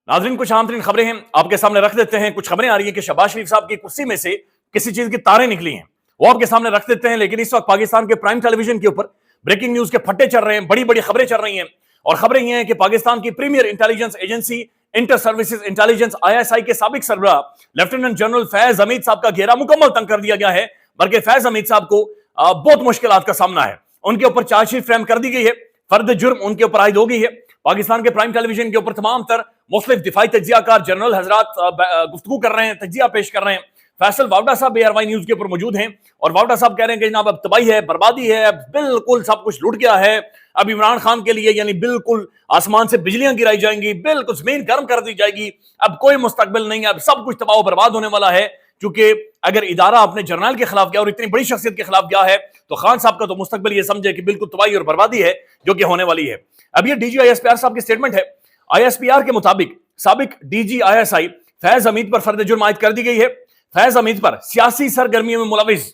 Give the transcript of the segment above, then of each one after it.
नाज़रीन, कुछ आम तरीन खबरें हैं आपके सामने रख देते हैं। कुछ खबरें आ रही है कि शहबाज शरीफ साहब की कुर्सी में से किसी चीज की तारें निकली हैं, वो आपके सामने रख देते हैं। लेकिन इस वक्त पाकिस्तान के प्राइम टेलीविजन के ऊपर ब्रेकिंग न्यूज के फट्टे चल रहे हैं, बड़ी बड़ी खबरें चल रही हैं। और खबरें ये हैं कि पाकिस्तान की premier intelligence agency inter services intelligence ISI के साबिक सरबराह लेफ्टिनेंट जनरल फैज हमीद साहब का घेरा मुकम्मल तंग कर दिया गया है। बल्कि फैज हमीद साहब को बहुत मुश्किलात का सामना है। उनके ऊपर चार्जशीट फ्रेम कर दी गई है, फर्द जुर्म उनके ऊपर आयद हो गई है। पाकिस्तान के प्राइम टेलीविजन के ऊपर तमाम तर मुख्तलिफ दिफाई तज्जियाकार जनरल हजरात गुफ्तगू कर रहे हैं, तज्जिया पेश कर रहे हैं। फैसल वावडा साहब ARY न्यूज के ऊपर मौजूद हैं और वावडा साहब कह रहे हैं कि जनाब अब तबाही है, बर्बादी है, अब बिल्कुल सब कुछ लुट गया है। अब इमरान खान के लिए यानी बिल्कुल आसमान से बिजलियां गिराई जाएंगी, बिल्कुल जमीन गर्म कर दी जाएगी, अब कोई मुस्तकबिल नहीं है, अब सब कुछ तबाह बर्बाद होने वाला है। क्योंकि अगर इदारा अपने जर्नल के खिलाफ गया और इतनी बड़ी शख्सियत के खिलाफ गया है तो खान साहब का तो मुस्तकबिल ये समझे कि बिल्कुल तबाही और बर्बादी है जो कि होने वाली है। अब ये DG ISPR साहब की स्टेटमेंट है। ISPR के मुताबिक साबिक DG ISI फैज हमीद पर फर्द जुर्म आयद कर दी गई है। फैज हमीद पर सियासी सरगर्मियों में मुलविस,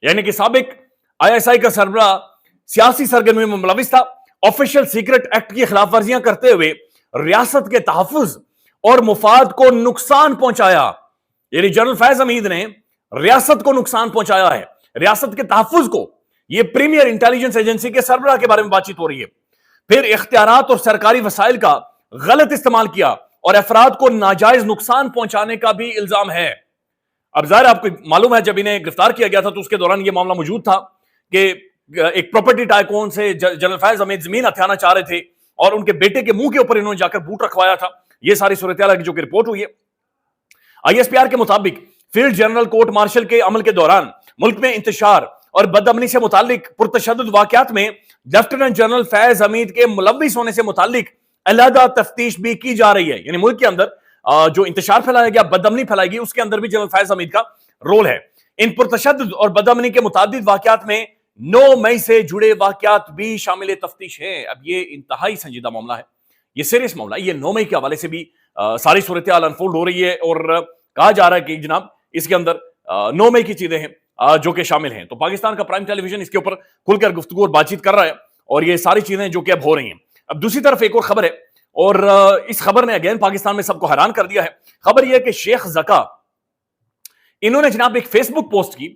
यानी कि साबिक ISI का सरबराह सियासी सरगर्मियों में मुलविस था। ऑफिशियल सीक्रेट एक्ट की खिलाफ वर्जियां करते हुए रियासत के तहफ्फुज और मुफाद को नुकसान पहुंचाया। यानी जनरल फैज हमीद ने रियासत को नुकसान पहुंचाया है, रियासत के तहफ्फुज को। यह प्रीमियर इंटेलिजेंस एजेंसी के सरबराह के बारे में बातचीत हो रही है। फिर इख्तियारात और सरकारी वसाइल का गलत इस्तेमाल किया और अफराद को नाजायज नुकसान पहुंचाने का भी इल्जाम है। अब जाहिर आपको मालूम है जब इन्हें गिरफ्तार किया गया था तो उसके दौरान यह मामला मौजूद था कि एक प्रॉपर्टी टाइकून से जनरल फैज हमीद जमीन हथियाना चाह रहे थे और उनके बेटे के मुंह के ऊपर इन्होंने जाकर बूट रखवाया था। यह सारी सूरत-ए-हाल की जो कि रिपोर्ट हुई है। ISPR के मुताबिक फील्ड जनरल कोर्ट मार्शल के अमल के दौरान मुल्क में इंतशार और बदअमनी से मुतालिक पुरतशद्दुद वाकयात में लेफ्टिनेंट जनरल फैज हमीद के मुलव्विस होने से मुतालिक अलहदा तफ्तीश भी की जा रही है। यानी मुल्क के अंदर जो इंतशार फैलाया गया, बदअमनी फैलाई गई, उसके अंदर भी जनरल फैज हमीद का रोल है। इन पुरतशद्दुद और बदअमनी के मुतादिद वाकयात में 9 मई से जुड़े वाकयात भी शामिल तफ्तीश है। अब ये इंतहाई संजीदा मामला है, ये सीरियस मामला है। ये 9 मई के हवाले से भी सारी सूरत-ए-हाल अनफोल्ड हो रही है और कहा जा रहा है कि जनाब इसके अंदर 9 मई की चीजें हैं जो कि शामिल हैं। तो पाकिस्तान का प्राइम टेलीविजन इसके ऊपर खुलकर गुफ्तगू और बातचीत कर रहा है और ये सारी चीजें जो कि अब हो रही हैं। अब दूसरी तरफ एक और खबर है और इस खबर ने अगेन पाकिस्तान में सबको हैरान कर दिया है। खबर यह है कि शेख ज़का, इन्होंने जनाब एक फेसबुक पोस्ट की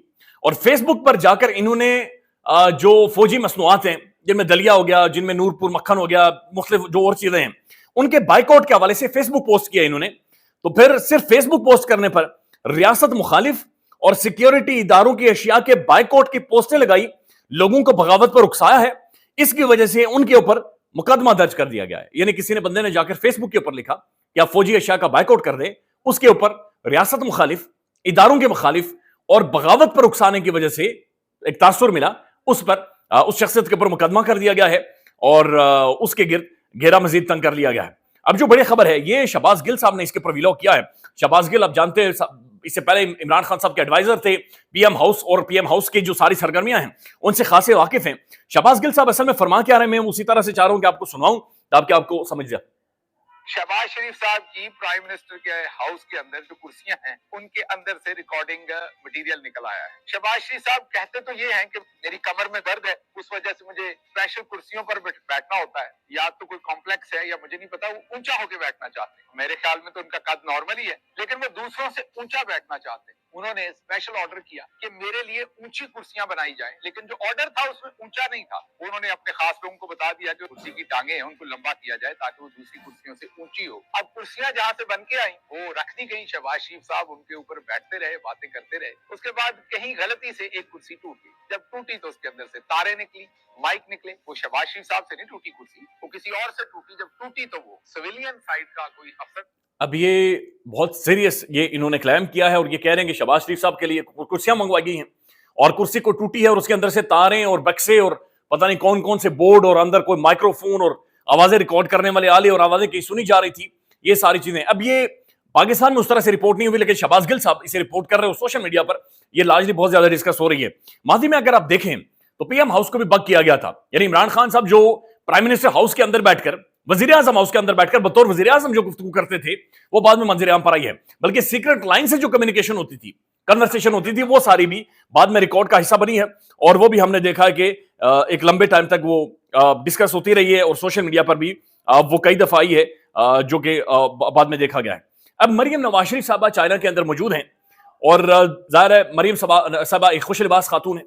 और फेसबुक पर जाकर इन्होंने जो फौजी मसनूआत हैं, जिनमें दलिया हो गया, जिनमें नूरपुर मक्खन हो गया, मुख्तलिफ जो और चीजें हैं, उनके बाइकआउट के हवाले से फेसबुक पोस्ट किया इन्होंने। तो फिर सिर्फ फेसबुक पोस्ट करने पर रियासत मुखालिफ और सिक्योरिटी इदारों की अशिया के बाइकआउट की पोस्टें लगाई, लोगों को बगावत पर उकसाया है। इसकी वजह से उनके ऊपर मुकदमा दर्ज कर दिया गया है। यानी किसी ने बंदे ने जाकर फेसबुक के ऊपर लिखा कि आप फौजी अशिया का बाइकआउट कर दें, उसके ऊपर रियासत मुखालिफ, इदारों के मुखालिफ और बगावत पर उकसाने की वजह से एक तासुर मिला, उस पर उस शख्सियत के ऊपर मुकदमा कर दिया गया है और उसके गिर्द घेरा मजीद तंग कर लिया गया है। अब जो बड़ी खबर है, ये शहबाज गिल साहब ने इसके ऊपर विलॉग किया है। शहबाज गिल आप जानते हैं इससे पहले इमरान खान साहब के एडवाइजर थे, PM हाउस और PM हाउस की जो सारी सरगर्मियां हैं उनसे खासे वाकिफ हैं। शहबाज गिल साहब असल में फरमा क्या रहे हैं, मैं उसी तरह से चाह रहा हूं कि आपको सुनाऊं ताकि आपको समझ जाए। शहबाज शरीफ साहब की प्राइम मिनिस्टर के हाउस के अंदर जो कुर्सियां हैं उनके अंदर से रिकॉर्डिंग मटेरियल निकल आया है। शहबाज शरीफ साहब कहते तो ये हैं कि मेरी कमर में दर्द है, उस वजह से मुझे स्पेशल कुर्सियों पर बैठना होता है, या तो कोई कॉम्प्लेक्स है या मुझे नहीं पता, वो ऊंचा होकर बैठना चाहते हैं। मेरे ख्याल में तो उनका कद नॉर्मल ही है, लेकिन वो दूसरों से ऊंचा बैठना चाहते हैं। उन्होंने स्पेशल ऑर्डर किया कि मेरे लिए ऊंची कुर्सियां बनाई जाए, लेकिन जो ऑर्डर था उसमें ऊंचा नहीं था। उन्होंने अपने खास लोगों को बता दिया कि कुर्सी की टांगे हैं उनको लंबा किया जाए ताकि वो दूसरी कुर्सियों से ऊंची हो। अब कुर्सियां जहां से बन के आई वो रख दी गई, शहबाज शरीफ साहब उनके ऊपर बैठते रहे, बातें करते रहे। उसके बाद कहीं गलती से एक कुर्सी टूटी, जब टूटी तो उसके अंदर से तारे निकली, माइक निकले। वो शहबाज शरीफ साहब से नहीं टूटी कुर्सी, वो किसी और से टूटी। जब टूटी तो वो सिविलियन साइड का कोई अफसर। अब ये बहुत सीरियस ये इन्होंने क्लेम किया है और ये कह रहे हैं कि शहबाज शरीफ साहब के लिए कुर्सियां मंगवाई गई हैं और कुर्सी को टूटी है और उसके अंदर से तारें और बक्से और पता नहीं कौन कौन से बोर्ड और अंदर कोई माइक्रोफोन और आवाजें रिकॉर्ड करने वाले आले और आवाजें कहीं सुनी जा रही थी, ये सारी चीजें। अब ये पाकिस्तान में उस तरह से रिपोर्ट नहीं हुई, लेकिन शहबाज गिल साहब इसे रिपोर्ट कर रहे हो सोशल मीडिया पर, ये लार्जली बहुत ज्यादा डिस्कस हो रही है। माजी में अगर आप देखें तो PM हाउस को भी बग किया गया था। यानी इमरान खान साहब जो प्राइम मिनिस्टर हाउस के अंदर बैठकर, वजीर आजम हाउस के अंदर बैठकर बतौर वजीर आजम जो गुफ्तगू करते थे वो बाद में मंजर आम पर आई है। बल्कि सीक्रेट लाइन से जो कम्युनिकेशन होती थी, कन्वर्सेशन होती थी, वो सारी भी बाद में रिकॉर्ड का हिस्सा बनी है और वो भी हमने देखा है कि एक लंबे टाइम तक वो डिस्कस होती रही है और सोशल मीडिया पर भी वो कई दफा आई है جو کہ بعد میں دیکھا گیا ہے. اب مریم نواز شریف صاحبہ چائنا کے اندر موجود ہیں اور ظاہر ہے مریم صاحبہ ایک خوش لباس خاتون ہے,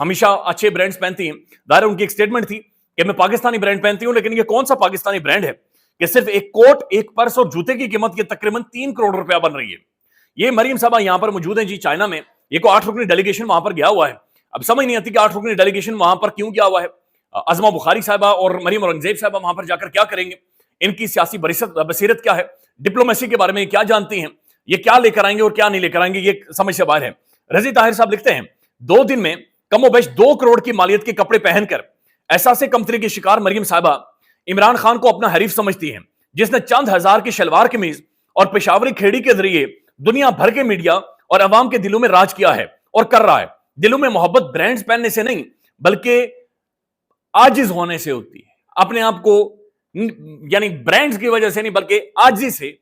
ہمیشہ اچھے برانڈز پہنتی ہیں. ظاہر ہے ان کی ایک سٹیٹمنٹ تھی کہ میں پاکستانی برانڈ پہنتی ہوں, لیکن یہ کون سا پاکستانی برانڈ ہے کہ صرف ایک کوٹ, ایک پرس اور جوتے کی قیمت یہ تقریباً 3 کروڑ روپیہ بن رہی ہے. یہ مریم صاحبہ یہاں پر موجود ہیں جی چائنا میں. یہ کو 8 رکنی ڈیلیگیشن وہاں پر گیا ہوا ہے. اب سمجھ نہیں آتی کہ 8 رکنی ڈیلیگیشن وہاں پر کیوں گیا ہوا ہے. عظمہ بخاری صاحبہ اور مریم اورنگزیب صاحبہ وہاں پر جا کر کیا کریں گے, ان کی سیاسی بصیرت کیا ہے, ڈپلومیسی کے بارے میں کیا جانتی ہیں, یہ کیا لے کر آئیں گے اور کیا نہیں لے کر آئیں گے, یہ سمجھ سے باہر ہے. رضی طاہر صاحب لکھتے ہیں 2 دن میں کم و بیش 2 کروڑ کی مالیت کے کپڑے پہن کر احساس کمتری کی شکار مریم صاحبہ عمران خان کو اپنا حریف سمجھتی ہیں, جس نے چند ہزار کی شلوار قمیض اور پشاوری کھیڑی کے ذریعے دنیا بھر کے میڈیا اور عوام کے دلوں میں راج کیا ہے اور کر رہا ہے. دلوں میں محبت برانڈز پہننے سے نہیں بلکہ عاجز ہونے سے ہوتی ہے. اپنے آپ کو یعنی برانڈز کی وجہ سے نہیں بلکہ عاجزی سے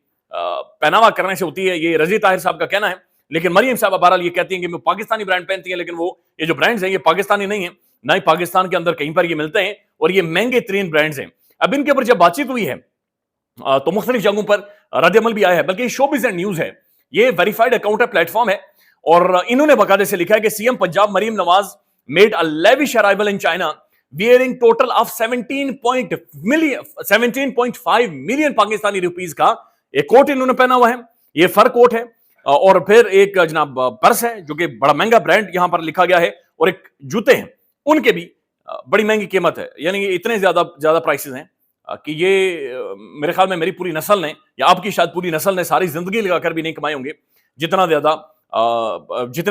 پہناوا کرنے سے ہوتی ہے. یہ رضی طاہر صاحب کا کہنا ہے. لیکن مریم صاحبہ بہرحال یہ کہتی ہیں کہ میں پاکستانی برانڈ پہنتی ہیں, لیکن وہ یہ جو برانڈز ہیں یہ پاکستانی نہیں ہیں, نہ ہی پاکستان کے اندر کہیں پر یہ ملتے ہیں اور یہ مہنگے ترین برانڈز ہیں. اب ان کے اوپر جب بات چیت ہوئی ہے تو مختلف جگہوں پر رد عمل بھی آیا ہے, بلکہ یہ شوبز اینڈ نیوز ہے, یہ ویریفائڈ اکاؤنٹ ہے, پلیٹ فارم ہے, اور انہوں نے باقاعدے سے لکھا ہے کہ C M Punjab Maryam Nawaz made a lavish arrival in China wearing total of 17.5 million Pakistani rupees کا ایک کوٹ انہوں نے پہنا ہوا ہے. یہ فر کوٹ ہے اور پھر ایک جناب پرس ہے جو کہ بڑا مہنگا برانڈ یہاں پر لکھا گیا ہے, اور ایک جوتے ہیں ان کے بھی بڑی مہنگی قیمت ہے. یعنی اتنے زیادہ پرائسز ہیں کہ یہ میرے خیال میں میری پوری نسل نے یا آپ کی شاید پوری نسل نے ساری زندگی لگا کر بھی نہیں کمائے ہوں گے جتنے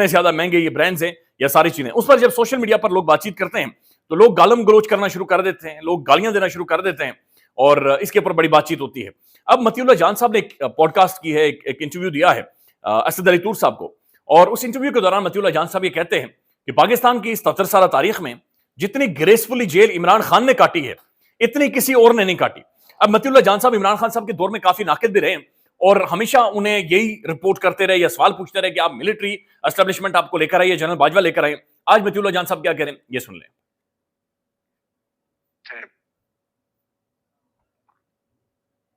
زیادہ مہنگے یہ برانڈز ہیں یا ساری چیزیں. اس پر جب سوشل میڈیا پر لوگ بات چیت کرتے ہیں تو لوگ گالم گلوچ کرنا شروع کر دیتے ہیں, لوگ گالیاں دینا شروع کر دیتے ہیں, اور اس کے اوپر بڑی بات چیت ہوتی ہے. اب مطیع اللہ جان صاحب نے ایک پوڈ کاسٹ کی ہے, ایک انٹرویو دیا ہے اسد علی طور صاحب کو, اور اس انٹرویو کے دوران مطیع اللہ جان صاحب یہ کہتے ہیں کہ پاکستان کی اس 77 سالہ تاریخ میں جتنی گریسفلی جیل عمران خان نے کاٹی ہے اتنی کسی اور نے نہیں کاٹی. اب مطیع اللہ جان صاحب عمران خان صاحب کے دور میں کافی ناقد بھی رہے ہیں اور ہمیشہ انہیں یہی رپورٹ کرتے رہے یا سوال پوچھتے رہے کہ آپ ملٹری اسٹیبلشمنٹ آپ کو لے کر آئیے, جنرل باجوہ لے کر آئے. آج مطیع اللہ جان صاحب کیا کہہ رہے ہیں یہ سن لیں.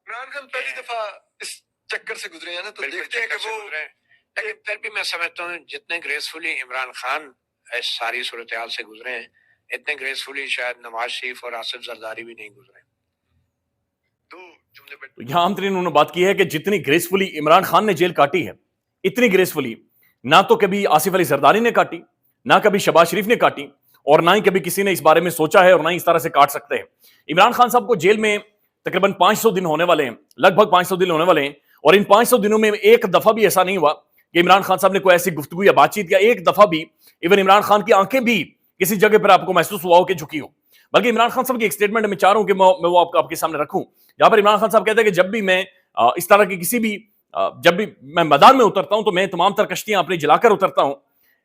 عمران خان پہلی دفعہ اس چکر سے گزرے ہیں نا, تو دیکھتے ہیں کہ وہ, لیکن پھر بھی میں سمجھتا ہوں جتنے گریسفلی عمران خان اس ساری صورتحال سے گزرے ہیں اتنے گریسفلی شاید نواز شریف اور آصف زرداری بھی نہیں گزرے. یہاں ہم ترین انہوں نے بات کی ہے کہ جتنی گریسفلی عمران خان نے جیل کاٹی ہے اتنی گریسفلی نہ تو کبھی آصف علی زرداری نے کاٹی, نہ کبھی شہباز شریف نے کاٹی, اور نہ ہی کبھی کسی نے اس بارے میں سوچا ہے, اور نہ ہی اس طرح سے کاٹ سکتے ہیں. عمران خان صاحب کو جیل میں تقریباً 500 دن ہونے والے ہیں, لگ بھگ 500 دن ہونے والے ہیں, اور ان 500 دنوں میں ایک دفعہ بھی ایسا نہیں ہوا کہ عمران خان صاحب نے کوئی ایسی گفتگو یا بات چیت کیا. ایک دفعہ بھی ایون عمران خان کی آنکھیں بھی کسی جگہ پر آپ کو محسوس ہوا ہو کہ جھکی ہو. بلکہ عمران خان صاحب کی ایک سٹیٹمنٹ میں چاہ رہا ہوں کہ میں وہ آپ کے سامنے رکھوں, جہاں پر عمران خان صاحب کہتے ہیں کہ جب بھی میں اس طرح کی کسی بھی جب بھی میں میدان میں اترتا ہوں تو میں تمام تر کشتیاں اپنی جلا کر اترتا ہوں,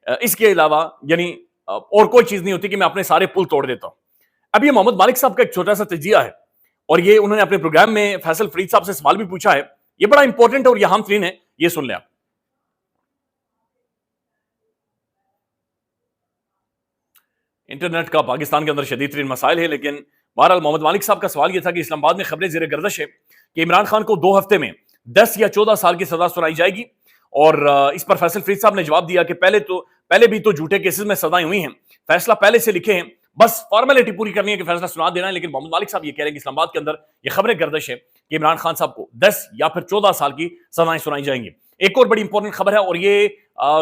اس کے علاوہ یعنی اور کوئی چیز نہیں ہوتی کہ میں اپنے سارے پل توڑ دیتا ہوں. اب یہ محمد مالک صاحب کا ایک چھوٹا سا تجزیہ ہے, اور یہ انہوں نے اپنے پروگرام میں فیصل فرید صاحب سے سوال بھی پوچھا ہے. یہ بڑا امپورٹنٹ اور یہاں ترین ہے, یہ سن لیں آپ. انٹرنیٹ کا پاکستان کے اندر شدید ترین مسائل ہے, لیکن بہرحال محمد مالک صاحب کا سوال یہ تھا کہ اسلام آباد میں خبریں زیر گردش ہے کہ عمران خان کو 2 ہفتے میں 10 یا 14 سال کی سزا سنائی جائے گی, اور اس پر فیصل فرید صاحب نے جواب دیا کہ پہلے بھی تو جھوٹے کیسز میں سزائیں ہوئی ہیں, فیصلہ پہلے سے لکھے ہیں, بس فارمیلٹی پوری کرنی ہے کہ فیصلہ سنا دینا ہے. لیکن محمد مالک صاحب یہ کہہ رہے ہیں کہ اسلام آباد کے اندر یہ خبریں گردش ہے کہ عمران خان صاحب کو 10 یا پھر 14 سال کی سزائیں سنائی جائیں گی. ایک اور بڑی امپورٹنٹ خبر ہے, اور یہ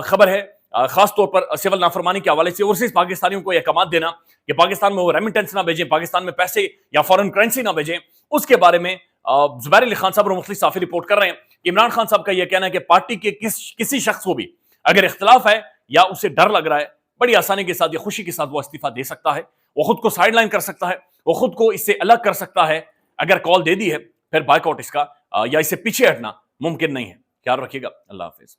خبر ہے خاص طور پر سول نافرمانی کے حوالے سے اوورسیز پاکستانیوں کو احکامات دینا کہ پاکستان میں وہ ریمیٹنس نہ بھیجیں, پاکستان میں پیسے یا فارن کرنسی نہ بھیجیں. اس کے بارے میں زبیر علی خان صاحب اور مختلف صحافی رپورٹ کر رہے ہیں کہ عمران خان صاحب کا یہ کہنا ہے کہ پارٹی کے کسی شخص کو بھی اگر اختلاف ہے یا اسے ڈر لگ رہا ہے, بڑی آسانی کے ساتھ یا خوشی کے ساتھ وہ استعفیٰ دے سکتا ہے, وہ خود کو سائیڈ لائن کر سکتا ہے, وہ خود کو اس سے الگ کر سکتا ہے. اگر کال دے دی ہے پھر بائیک آؤٹ اس کا یا اس سے پیچھے ہٹنا ممکن نہیں ہے. خیال رکھیے گا. اللہ حافظ.